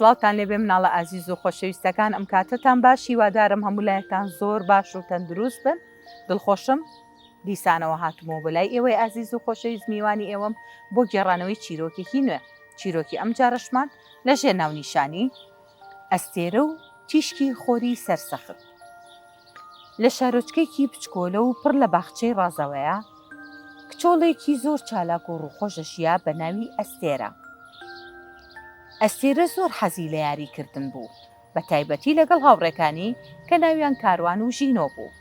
سڵاوتان لێبێ مناڵە ئازیز و خۆشەویستەکان ئەم کاتتان باش هیوادارم هەمولایەکان زۆر باش و تەندروست بن دڵخۆشم دیسانەوە هاتوومەوە بەلای ئێوەی ئازیز و خۆشەویست میوانی ئێوەم بۆ گێڕانەوەی چیرۆکێکی نوێ چیرۆکی ئەم جارەشمان لە ژێر ناونیشانی ئەستێرە و تیشکی خۆری سەرسەخت لە شارۆچکەیەکی بچکۆلە و پڕ لە باخچەی ڕازەوەیە کچۆڵێکی زۆر چالاک و ڕووخۆشەشیە بە ناوی ئەستێرە. ئەستێرە زۆر حەزی لە یاریکردن بوو بە تایبەتی لەگەڵ هاوڕێکانی کە ناویان کاروان و ژینۆ بوو.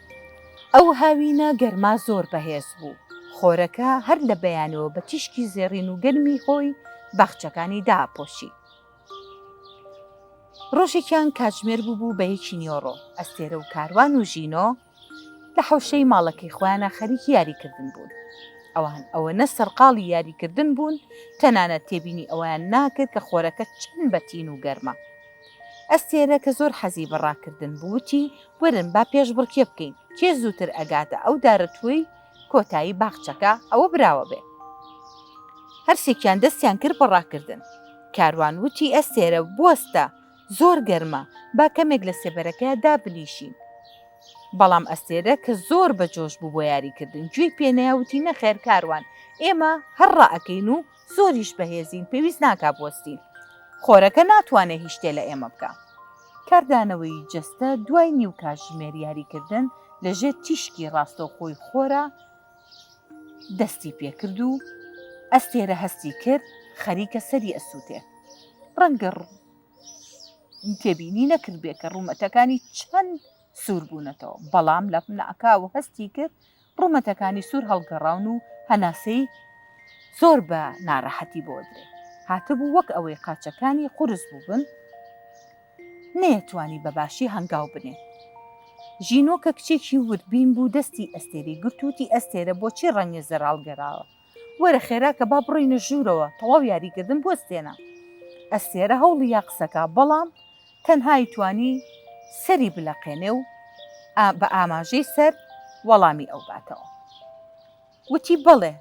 ئەو هاوینە گەرما زۆر بەهێز بوو. خۆرەکە هەر لە بەیانەوە بە تیشکی زێڕین و گەرمی خۆی باخچەکانی داپۆشی. ڕۆژێکیان کاتژمێر بوو بە یەکی نیۆڕۆ ئەستێرە و کاروان و ژینۆ لە حەوشەی ماڵەکەی خۆیانە خەریکی یاریکردن بوون. ئەوەنە سەرقاڵی یاریکردن بوون تەنانەت تێبینی ئەویان ناکرد کە خۆرەکە چەند بەتین و گەرمە. ئەستێرە کە زۆر حەزی بەڕاکردن بووتی وەرن با پێش بڕکێ بکەین کێ زووتر ئەگاتە ئەو دارەتووی کۆتایی باخچەکە ئەوە براوە بێ. هەرسێکیان دەستیان کرد بەڕاکردن. کاروان وتی ئەستێرە بوەستە زۆر گەرمە با کەمێک لە سێبەرەکەیە دابنیشین. بەڵام ئەستێرە کە زۆر بەجۆش بوو بۆ یاریکردن گوێی پێنەیەوتی نەخێر کاروان ئێمە هەر ڕائەکەین و زۆریش بەهێزین پێویست ناکا بوەستین خۆرەکە ناتوانێت هیچ شتێ لە ئێمە بکە. کاردانەوەی جەستە دوای نیو کاتژمێر یاریکردن لەژێر تیشکی ڕاستەوخۆی خۆرە دەستی پێکرد و ئەستێرە هەستی کرد خەریکە سەری ئەسووتێ. ڕەنگە تێبینی نەکرد بێ کە ڕوومەتەکانی چەند سوور بوونەتەوە بەڵام لە نەکاوە هەستی کرد ڕوومەتەکانی سوور هەڵگەڕاون و هەناسەی زۆر بە ناڕەحەتی بۆ درێ. هاتبوو وەک ئەوەی قاچەکانی قورس بووبن نەیەتوانی بەباشی هەنگاو بنێ. ژینۆ کە کچێکی وردبین بوو دەستی ئەستێرەی گرتووتی ئەستێرە بۆچی ڕەنگە زەراڵگەراوە وەرە خێرا کە با بڕۆینە ژوورەوە تەواو یاریکردن بوەستێنە. ئەستێرە هەوڵی یا قسەکە بەڵام تەنهای توانی سەری بلەقێنێ و بە ئاماژەی سەر وەڵامی ئەو باتەوە. وتی بڵێ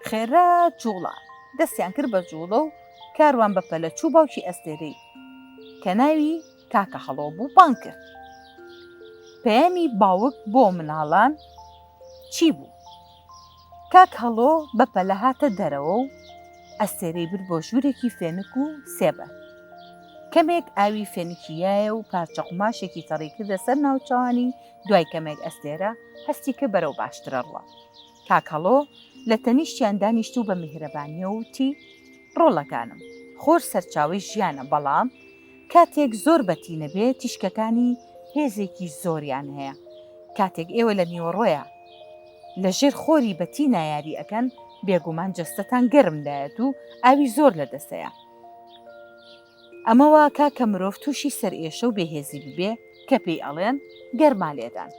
خێرا جوڵە دەستیان کرد بە جوڵە و کاروان بە پەلەچوو باوکی ئەستێرەی کە ناوی کاکە هەڵۆ بوو بان کرد. پەیامی باوک بۆ مناڵان چی بوو؟ کاک هەڵۆ بە پەلە هاتە دەرەوە و ئەستێرەی برد بۆ ژوورێکی فێنک و سێبە. کەمێک ئاوی فێنکیایە و پارچە قماشێکی تەڕی کردە سەر ناوچەوانی دوای کەمێک ئەستێرە هەستی کە بەرەو باشترە ڕوە. کاک هەڵۆ لە تەنیشتیان دانیشت و بە میهرەبانیە وتی ڕۆڵەکانم خۆر سەرچاوی ژیانە بەڵام کاتێک زۆر بەتینە بێ تیشکەکانی هێزێکی زۆریان هەیە. کاتێک ئێوە لە نیوەڕۆیە لە ژێر خۆری بەتینە یاری ئەەکەن بێگومان جەستەتان گەرمدایەت و ئاوی زۆر لە دەستەیە. ئەمەوە کاکە مرۆڤ تووشی سەر ئێشە و بێهێزی ببێ کە پێی ئەڵێن گەرما لێدان.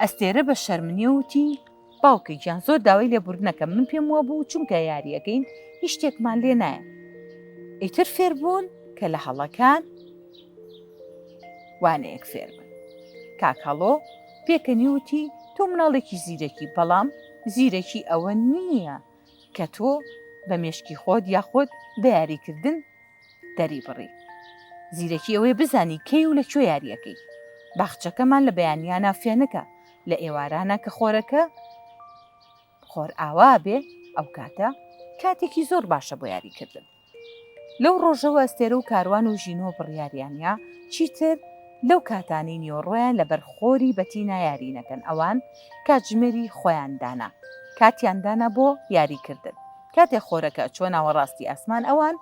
ئەستێرە بە شەرمنی وتی باوکەی گیان زۆر داوای لێبوردنەکە من پێم وە بوو چونکە یاریەکەین هیچ شتێکمان لێ نایە. ئیتر فێر بوون کە لە هەڵەکان وانەیەک فێر بن. کاک هەڵۆ پێکەنی وتی تۆ مناڵێکی زیرەکی بەڵام زیرەکی ئەوە نییە کە تۆ بە مێشکی خۆت یاخۆت بە یاریکردن دەری بڕی. زیرەکی ئەوەی بزانی کەی و لەکوێ یاریەکەی. باخچەکەمان لە بەیانیانە فێنەکە لە ئێوارانە کە خۆرەکە خۆر ئاوا بێ ئەو کاتە کاتێکی زۆر باشە بۆ یاریکردن. لەو ڕۆژەوە ئەستێرە و کاروان و ژینۆ بڕیاریانیا چیتر لەو کاتانی نیۆڕۆیان لە بەرخۆری بەتینە یاری نەکەن. ئەوان کاتژمێری خۆیاندانا کاتیاندانا بۆ یاریکردن. کاتێک خۆرەکە چۆ ناوەڕاستی ئاسمان ئەوان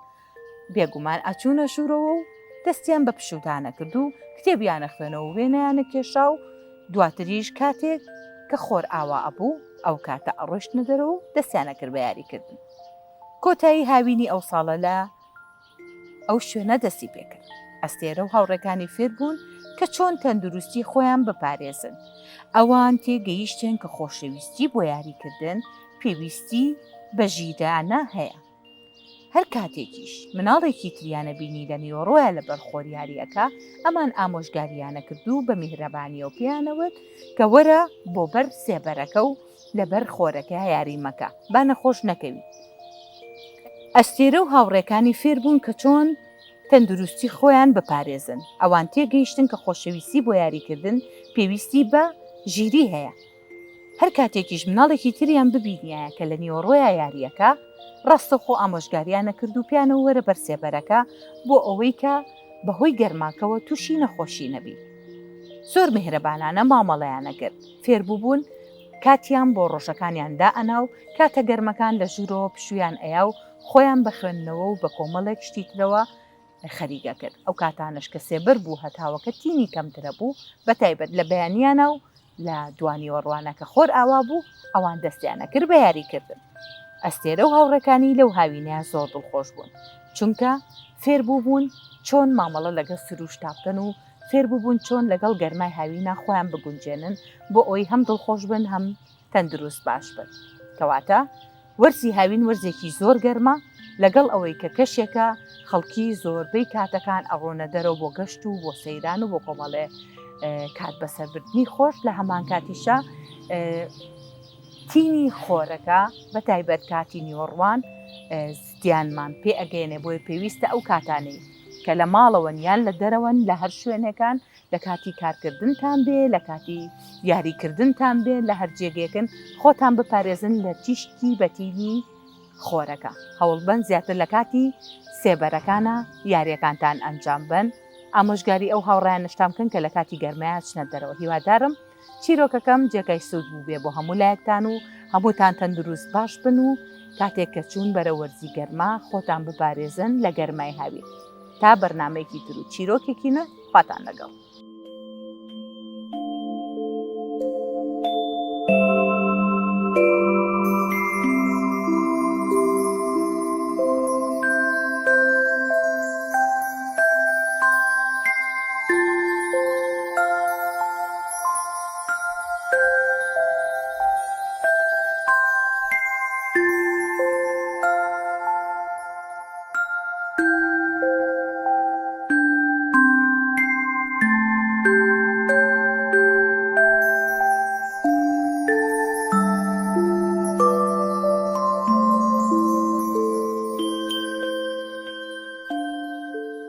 بێگومان ئەچوونە ژوورەوە و دەستیان بە پشوتانە کرد و کتێبیانە خوێنەوە وێنەیانە کێشا و دواتریش کاتێک کە خۆر ئاوا ئەبوو ئەو کاتە ئەڕۆشتنە دەرەوە و دەستیانە کرد بە یاریکردن. کۆتایی هاوینی ئەو ساڵە لە ئەو شوێنە دەستی پێکرد. ئەستێرە و هاوڕێکانی فێر بوون کە چۆن تەندروستی خۆیان بپارێزن. ئەوان تێگەیشتن کە خۆشەویستی بۆ یاریکردن پێویستی بە ژیدانە هەیە. هەر کاتێکیش مناڵێکی تریانە بینی لە نیۆڕۆیە لە بەرخۆر یاریەکە ئەمان ئامۆژگاریانە کردو بە میهرەبانی و پیانەوت کە وەرە بۆ بەر سێبەرەکە و لەبەر خۆرەکە یاری مەکە با نەخۆش نەکەوی. ئەستێرە و هاوڕێکانی فێر بوون کە چۆن تەندروستی خۆیان بپارێزن. ئەوان تێگەیشتن کە خۆشەویستی بۆ یاریکردن پێویستی بە ژیری هەیە. هەر کاتێکیش مناڵێکی تریان ببینایە کە لە نیوەڕۆیە یاریەکە، ڕاستەخۆ ئامۆژگاریان نەکرد و پیانەوە وەرە بەرسێبەرەکە بۆ ئەوەی کە بەهۆی گەرماکەوە تووشی نەخۆشی نەبی. زۆر میهرەبانانە مامەڵەیانە کرد. فێربوو بوون کاتیان بۆ ڕۆژەکانیاندا ئەنا و کاتە گەرمەکان لە ژوورەوە پشویان ئەیا و خۆیان بە خوێندنەوە و بە کۆمەڵێک شتی ترەوە خەریگە کرد. ئەو کاتانش کە سێبەر بوو هەتاوەکە تینی کەمترە بوو، بەتایبەت لە بەیانیانە و لە دوانیوەڕوانە کە خۆر ئاوا بوو ئەوان دەستیانە کرد بە یاریکردن. ئەستێرە و هاوڕەکانی لەو هاوینەیە زۆر دڵخۆش بوون، چونکە فێربوو بوون چۆن مامەڵە لەگەڵ سروش تاپکەن و فێربوو بوون چۆن لەگەڵ گەرمای هاوینە خۆیان بگونجێنن بۆ ئەوی هەم دڵخۆش بن هەم تەندروست باش بن. کەواتە وەرزی هاوین وەرزێکی زۆر گەرمە، لەگەڵ ئەوەی کە کەشێکە خەڵکی زۆربەی کاتەکان ئەڕۆنە دەرەوە بۆ گەشت و بۆ سەیران و بۆ کۆمەڵێ کات بەسەربردنی خۆش. لە هەمان کاتیشە تینی خۆرەکە بە تایبەت کاتی نیوەڕوان زیانمان پێ ئەگەێنێ، بۆی پێویستە ئەو کاتانەی کە لە ماڵەوەن یان لە دەرەوەن لە هەر شوێنەکان لە کاتی کارکردنتان بێ، لە کاتی یاریکردنتان بێ، لە هەر جێگەکن خۆتان بپارێزن لە تیشتی بەتینی خۆرەکە. هەوڵبەن زیاتر لە کاتی سێبەرەکانە یاریەکانتان ئەنجام بن. ئامۆژگاری ئەو هاوڕیان نیشتام بکەن کە لە کاتی گەرمایە چنە دەرەوە. هیوادارم چیرۆکەکەم جێگای سوود بوو بێ بۆ هەموو لایەکتان و هەمووتان تەندروست باش بن و کاتێک کە چوون بەرە وەرزی گەرما خۆتان بپارێزن لە گەرمای هاوین. تا بەرنامەیەکی تر و چیرۆکێکی نە خواتان لەگەڵ.